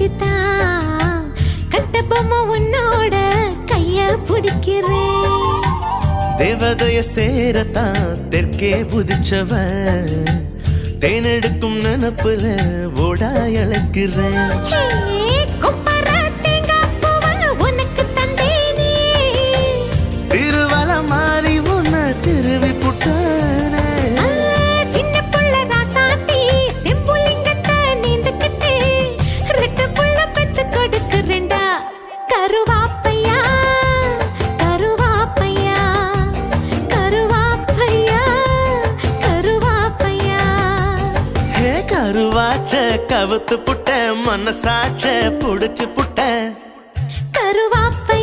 வச்சுதான் கட்டபொம்மை உன்னோட கைய பிடிக்கிறேன். தேவதைய சேரத்தான் தெற்கே புதிச்சவன் தேனெடுக்கும் நினப்புல ஓடா அழைக்கிறேன். திருவல மாறி உன்ன திருவி புட்டானே. சின்ன புள்ள ராசாத்தி செம்புலிங்கத்தை நீந்துக்கிட்டு ரெட்ட புள்ள பெத்து கொடுக்குறேன்டா. கருவாப்பையா கருவாப்பையா கருவாப்பையா கருவாப்பையா. ஹே கருவாச்ச கவுத்து புட்ட மனசாச்ச புடிச்சு புட்ட கருவாப்பையா